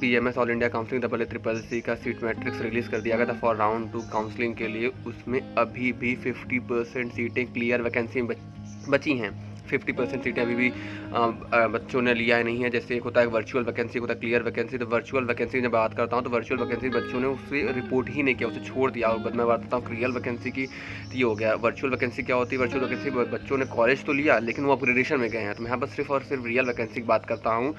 BMS all India counselling EEEC का seat matrix release कर दिया गया था फॉर राउंड 2 काउंसलिंग के लिए। उसमें अभी भी 50% सीटें क्लियर वैकेंसी बची हैं। 50% सीटें अभी भी बच्चों ने लिया नहीं है। जैसे एक होता है वर्चुअल वैकेंसी, एक होता है क्लियर वैकेंसी। तो वर्चुअल वैकेंसी जब बात करता हूँ तो वर्चुअल वैकेंसी बच्चों ने उससे रिपोर्ट ही नहीं किया, उसे छोड़ दिया। और मैं बात करता हूँ रियल वैकेंसी की, तो ये हो गया। वर्चुअल वैकेंसी क्या होती है? वर्चुअल वैकेंसी बच्चों ने कॉलेज तो लिया लेकिन वो अपग्रेडेशन में गए हैं। तो मैं यहाँ पर सिर्फ और सिर्फ रियल वैकेंसी की बात करता हूँ।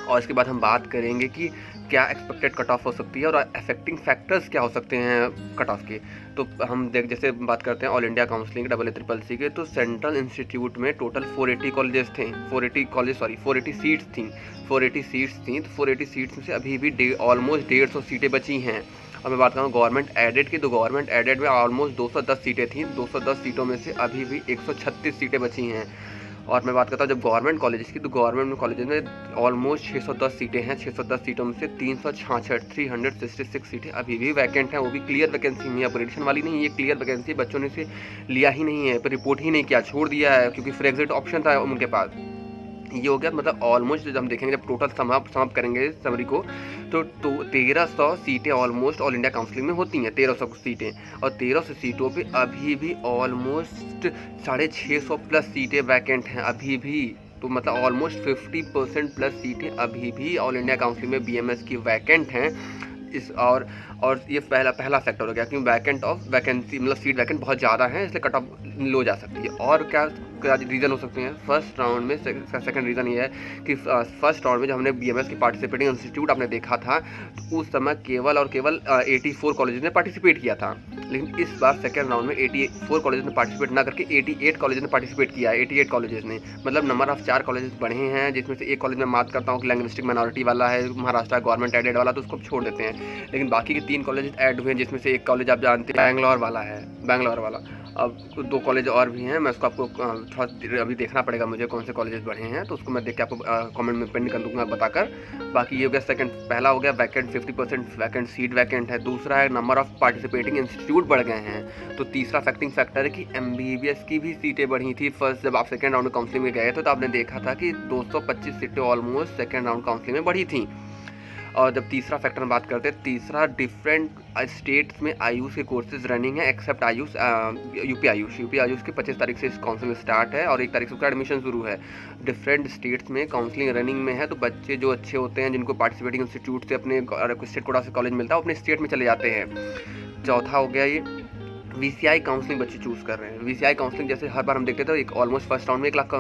और इसके बाद हम बात करेंगे कि क्या एक्सपेक्टेड कट ऑफ हो सकती है और अफेक्टिंग फैक्टर्स क्या हो सकते हैं कट ऑफ के। तो हम जैसे बात करते हैं ऑल इंडिया काउंसलिंग EEEC के, तो सेंट्रल इंस्टीट्यूट में टोटल 480 कॉलेजेस थे, 480 सीट्स थी। 480 सीट्स थी, तो 480 सीट्स में से अभी भी ऑलमोस्ट 150 सीटें बची हैं। और मैं बात करूँ गवर्नमेंट एडेड की, तो गवर्नमेंट एडेड में ऑलमोस्ट 210 सीटें थी। 210 सीटों में से अभी भी 136 सीटें बची हैं। और मैं बात करता हूँ जब गवर्नमेंट कॉलेजेस की, तो गवर्नमेंट कॉलेजेस में ऑलमोस्ट 610 सीटें हैं। 610 सीटों में से 366 सीटें अभी भी वैकेंट हैं। वो भी क्लियर वैकेंसी में, अपग्रेडेशन वाली नहीं, ये क्लियर वैकेंसी। बच्चों ने इसे लिया ही नहीं है, पर रिपोर्ट ही नहीं किया, छोड़ दिया है, क्योंकि फिर एग्जिट ऑप्शन था उनके पास। ये हो गया। मतलब ऑलमोस्ट जब हम देखेंगे, जब टोटल समाप्त करेंगे समरी को, तो 1300 सीटें ऑलमोस्ट ऑल इंडिया काउंसलिंग में होती हैं। 1300 सीटें, और 1300 सीटों पे अभी भी ऑलमोस्ट 650 प्लस सीटें वैकेंट हैं अभी भी। तो मतलब ऑलमोस्ट 50% प्लस सीटें अभी भी ऑल इंडिया काउंसलिंग में बीएमएस की वैकेंट हैं। इस और ये पहला फैक्टर हो गया, क्योंकि वैकेंट ऑफ वैकेंसी मतलब सीट वैकेंट बहुत ज़्यादा है, इसलिए कट ऑफ लो जा सकती है। और क्या क्या रीज़न हो सकते हैं फर्स्ट राउंड में? सेकंड रीज़न ये है कि फर्स्ट राउंड में जब हमने बीएमएस की पार्टिसिपेटिंग इंस्टीट्यूट आपने देखा था, तो उस समय केवल और केवल 84 कॉलेज ने पार्टिसिपेट किया था। लेकिन इस बार सेकेंड राउंड में 84 कॉलेज ने पार्टिसिपेट ना करके 88 कॉलेज ने पार्टिसिपेट किया है। 88 कॉलेजेस ने, मतलब नंबर ऑफ 4 कॉलेजेस बढ़े हैं, जिसमें से एक कॉलेज में बात करता हूँ कि लैंग्विस्टिक माइनॉरिटी वाला है, महाराष्ट्र गवर्नमेंट एडेड वाला, तो उसको छोड़ देते हैं। लेकिन बाकी के 3 कॉलेज ऐड हुए हैं, जिसमें से एक कॉलेज आप जानते हैं बैंगलोर वाला है, बैंगलोर वाला। अब 2 कॉलेज और भी हैं, मैं उसको आपको थोड़ा अभी देखना पड़ेगा मुझे कौन से कॉलेजेस बढ़े हैं, तो उसको मैं देख के आपको कमेंट में पिन कर दूंगा बताकर। बाकी ये हो गया सेकंड। पहला हो गया वैकेंट, 50% वैकेंट सीट वैकेंट है। दूसरा है नंबर ऑफ पार्टिसिपेटिंग इंस्टीट्यूट बढ़ गए हैं। तो तीसरा फैक्टिंग फैक्टर है कि एमबीबीएस की भी सीटें बढ़ी थी। फर्स्ट जब आप सेकंड राउंड में काउंसलिंग में गए थे, तो आपने देखा था कि 225 सीटें ऑलमोस्ट सेकंड राउंड काउंसलिंग में बढ़ी थी। और जब तीसरा फैक्टर बात करते हैं, तीसरा डिफरेंट स्टेट्स में आयुष के कोर्सेज रनिंग है, एक्सेप्ट आयुष यूपी आयुष की 25 तारीख से इस काउंसलिंग स्टार्ट है और 1 तारीख से उसका एडमिशन शुरू है। डिफरेंट स्टेट्स में काउंसलिंग रनिंग में है। तो बच्चे जो अच्छे होते हैं, जिनको पार्टिसिपेटिंग इंस्टीट्यूट से अपने स्टेट कोटा से कॉलेज मिलता है, वो अपने स्टेट में चले जाते हैं। चौथा हो गया ये वीसीआई काउंसलिंग बच्चे चूज़ कर रहे हैं। वीसीआई काउंसलिंग जैसे हर बार हम देखते थे, एक ऑलमोस्ट फर्स्ट राउंड में 1 लाख का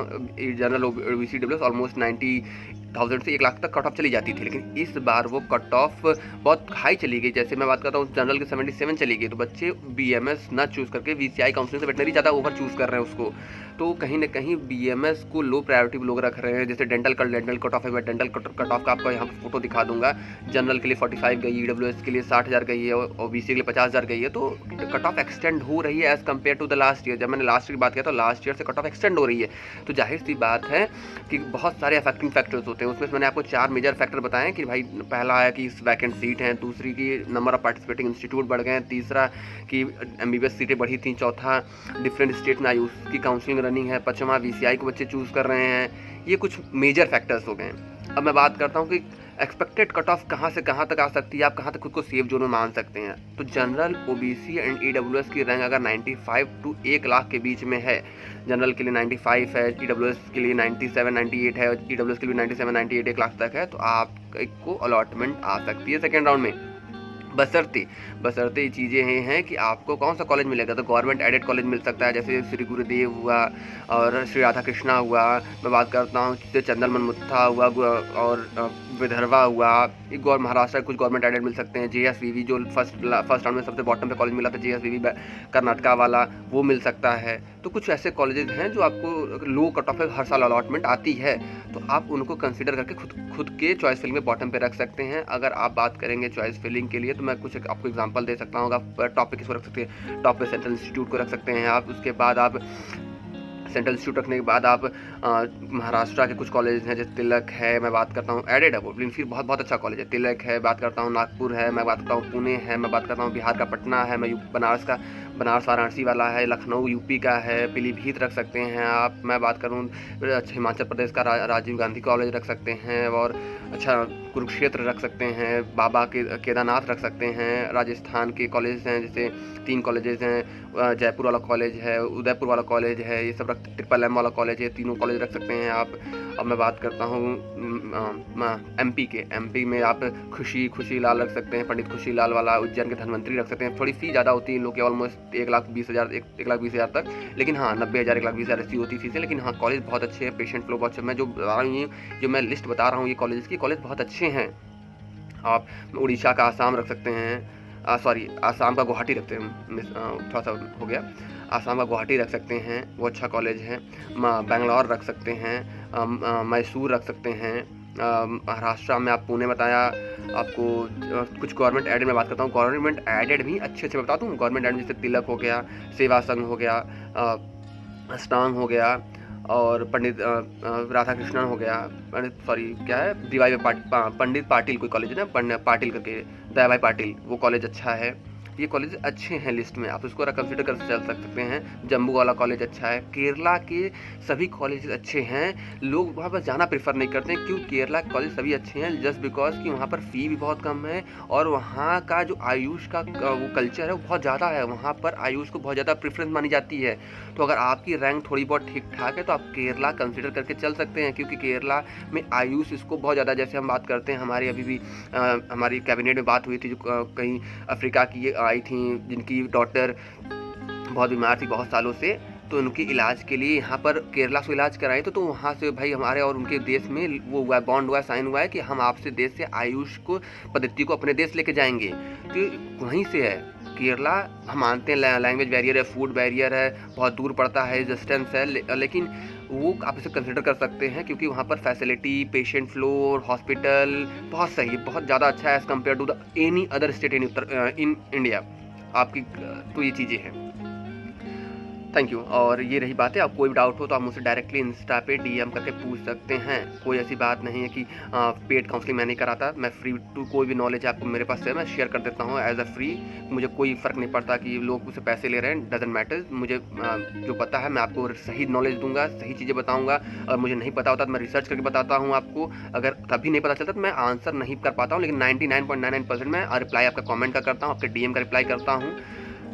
जनरल वीसीडब्ल्यूएस ऑलमोस्ट 90,000 से 1 लाख तक कट ऑफ चली जाती थी। लेकिन इस बार वो कट ऑफ बहुत हाई चली गई। जैसे मैं बात करता हूँ जनरल की 77 चली गई। तो बच्चे बीएमएस ना चूज़ करके वीसीआई काउंसलिंग से वेटनरी ज़्यादा ओवर चूज़ कर रहे हैं उसको। तो कहीं ना कहीं बीएमएस को लो प्रायोरिटी लोग रख रहे हैं। जैसे डेंटल कट ऑफ है, मैं डेंटल कट ऑफ का आपको यहाँ पर फोटो दिखा दूंगा। जनरल के लिए 45 गई, ईडब्ल्यूएस के लिए 60,000 गई है, और ओबीसी के लिए 50,000 गई है। तो कट ऑफ एक्सटेंड हो रही है as compare to the last year. जब मैंने लास्ट ईयर की बात किया, तो लास्ट ईयर से कट ऑफ एक्सटेंड हो रही है। तो जाहिर सी बात है कि बहुत सारे अफेक्टिंग फैक्टर्स होते हैं। उसमें से मैंने आपको 4 मेजर फैक्टर बताएं कि भाई पहला है कि वैकेंट सीट है, दूसरी की नंबर ऑफ पार्टिसिपेटिंग इंस्टीट्यूट बढ़ गए हैं, तीसरा कि एमबीबीएस सीटें बढ़ी थी, चौथा डिफरेंट स्टेट में आयुष की काउंसलिंग रनिंग है, पांचवा वीसीआई को बच्चे चूज़ कर रहे हैं। ये कुछ मेजर फैक्टर्स हो गए। अब मैं बात करता हूँ कि एक्सपेक्टेड कट ऑफ कहाँ से कहाँ तक आ सकती है, आप कहाँ तक खुद को सेफ जोन में मान सकते हैं। तो जनरल, ओबीसी एंड ईडब्ल्यूएस की रैंक अगर 95 टू 1 लाख के बीच में है, जनरल के लिए 95 है, ईडब्ल्यूएस के लिए 97 98 है, ईडब्ल्यूएस के लिए 97 98 1 लाख तक है, तो आपको अलॉटमेंट आ सकती है सेकेंड राउंड में। बशर्ते ये चीज़ें हैं कि आपको कौन सा कॉलेज मिलेगा। तो गवर्नमेंट एडेड कॉलेज मिल सकता है, जैसे श्री गुरुदेव हुआ और श्री राधा कृष्णा हुआ। मैं बात करता हूँ चंदन मनमुत्था हुआ और विदर्भा हुआ। एक महाराष्ट्र के कुछ गवर्नमेंट एडेड मिल सकते हैं। जेएसवीवी जो फर्स्ट राउंड में सबसे बॉटम पे कॉलेज मिला था, जेएसवीवी कर्नाटका वाला, वो मिल सकता है। तो कुछ ऐसे कॉलेजेस हैं जो आपको लो कट ऑफ हर साल अलॉटमेंट आती है, तो आप उनको कंसिडर करके खुद के चॉइस फिलिंग में बॉटम पे रख सकते हैं। अगर आप बात करेंगे चॉइस फिलिंग के लिए, तो मैं कुछ आपको एग्जांपल दे सकता हूँ। आप टॉप पे किसको रख सकते हैं? टॉप पे सेंट्रल इंस्टीट्यूट को रख सकते हैं आप। उसके बाद आप सेंट्रल इंस्टीट्यूट रखने के बाद आप महाराष्ट्र के कुछ कॉलेज हैं, जैसे तिलक है, मैं बात करता हूँ एडेड है वो, लेकिन फिर बहुत अच्छा कॉलेज है। तिलक है, बात करता हूँ नागपुर है, मैं बात करता हूँ पुणे है, मैं बात करता हूँ बिहार का पटना है, मैं बनारस वाराणसी वाला है, लखनऊ यूपी का है, पीलीभीत रख सकते हैं आप। मैं बात करूँ हिमाचल प्रदेश का राजीव गांधी कॉलेज रख सकते हैं। और अच्छा कुरुक्षेत्र रख सकते हैं, बाबा के केदारनाथ रख सकते हैं, राजस्थान के कॉलेज हैं जैसे 3 कॉलेजेस हैं, जयपुर वाला कॉलेज है, उदयपुर वाला कॉलेज है, ये सब रख ट्रिपल एम वाला कॉलेज है, तीनों कॉलेज रख सकते हैं आप। अब मैं बात करता हूँ एमपी के, एमपी में आप खुशी लाल रख सकते हैं, पंडित खुशी लाल वाला, उज्जैन के धन्वंतरी रख सकते हैं। थोड़ी फ़ी ज़्यादा होती है इन लोग की, ऑलमोस्ट 1,20,000 तक, लेकिन हाँ 90,000 1,20,000 ऐसी होती फीसें, लेकिन हाँ कॉलेज बहुत अच्छे हैं, पेशेंट फ्लो बहुत अच्छा। मैं जो बता रहा हूँ, जो मैं लिस्ट बता रहा हूँ ये कॉलेज की, कॉलेज बहुत अच्छे हैं। आप उड़ीसा का आसाम रख सकते हैं, सॉरी आसाम का गुवाहाटी रखते हैं, थोड़ा सा हो गया, आसाम का गुवाहाटी रख सकते हैं, वो अच्छा कॉलेज है। बेंगलोर रख सकते हैं, मैसूर रख सकते हैं, महाराष्ट्र में आप पुणे बताया आपको। कुछ गवर्नमेंट एडेड में बात करता हूँ, गवर्नमेंट एडेड भी अच्छे अच्छे बता दूँ। गवर्नमेंट एडेड जैसे तिलक हो गया, सेवा संघ हो गया, स्टांग हो गया, और पंडित राधा कृष्णन हो गया, सॉरी क्या है, दीवाई पंडित पाटिल कोई कॉलेज है ना, पाटिल करके, दयाभाई पाटिल, वो कॉलेज अच्छा है। ये कॉलेज अच्छे हैं लिस्ट में, आप उसको कंसिडर कर चल सकते हैं। जम्मू वाला कॉलेज अच्छा है। केरला के सभी कॉलेज अच्छे हैं, लोग वहाँ पर जाना प्रेफर नहीं करते हैं। क्यों? केरला के कॉलेज सभी अच्छे हैं जस्ट बिकॉज कि वहाँ पर फ़ी भी बहुत कम है, और वहाँ का जो आयुष का वो कल्चर है वो बहुत ज़्यादा है। वहाँ पर आयुष को बहुत ज़्यादा प्रेफरेंस मानी जाती है। तो अगर आपकी रैंक थोड़ी बहुत ठीक ठाक है तो आप केरला कंसिडर करके चल सकते हैं, क्योंकि केरला में आयुष इसको बहुत ज़्यादा, जैसे हम बात करते हैं, हमारी अभी भी हमारी कैबिनेट में बात हुई थी, जो कहीं अफ्रीका की आई थी जिनकी डॉटर बहुत बीमार थी बहुत सालों से, तो उनके इलाज के लिए यहाँ पर केरला से इलाज कराए, तो वहाँ से भाई हमारे और उनके देश में वो हुआ है, बॉन्ड हुआ है, साइन हुआ है कि हम आपसे देश से आयुष को पद्धति को अपने देश लेके जाएंगे। तो वहीं से है केरला। हम मानते हैं लैंग्वेज बैरियर है, फूड बैरियर है, बहुत दूर पड़ता है, डिस्टेंस है, लेकिन वो आप इसे कंसिडर कर सकते हैं, क्योंकि वहाँ पर फैसिलिटी, पेशेंट फ्लो, हॉस्पिटल बहुत सही है, बहुत ज़्यादा अच्छा है as compare to the any other state in India आपकी। तो ये चीज़ें हैं। Thank you. और ये रही बात है, आप कोई भी डाउट हो तो आप मुझसे डायरेक्टली इंस्टा पे डीएम करके पूछ सकते हैं। कोई ऐसी बात नहीं है कि पेड काउंसलिंग मैं नहीं कराता, मैं फ्री टू कोई भी नॉलेज आपको मेरे पास है मैं शेयर कर देता हूँ एज अ फ्री। मुझे कोई फ़र्क नहीं पड़ता कि लोग मुझसे पैसे ले रहे हैं, डजेंट मैटर। मुझे जो पता है मैं आपको सही नॉलेज दूंगा, सही चीज़ें बताऊँगा। और मुझे नहीं पता होता तो मैं रिसर्च करके बताता हूँ आपको। अगर तभी नहीं पता चलता तो मैं आंसर नहीं कर पाता हूँ, लेकिन 99.99% मैं रिप्लाई आपका कॉमेंट का करता हूँ, आपके डीएम का रिप्लाई करता हूँ।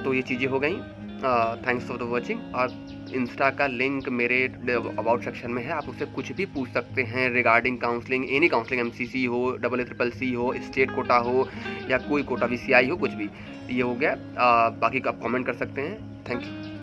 तो ये चीज़ें हो गई। Thanks for the watching. और इंस्टा का लिंक मेरे अबाउट सेक्शन में है, आप उससे कुछ भी पूछ सकते हैं regarding counselling, any counselling, MCC हो, AACCC हो, स्टेट कोटा हो, या कोई कोटा VCI हो, कुछ भी। ये हो गया। बाकी आप कमेंट कर सकते हैं। Thank you.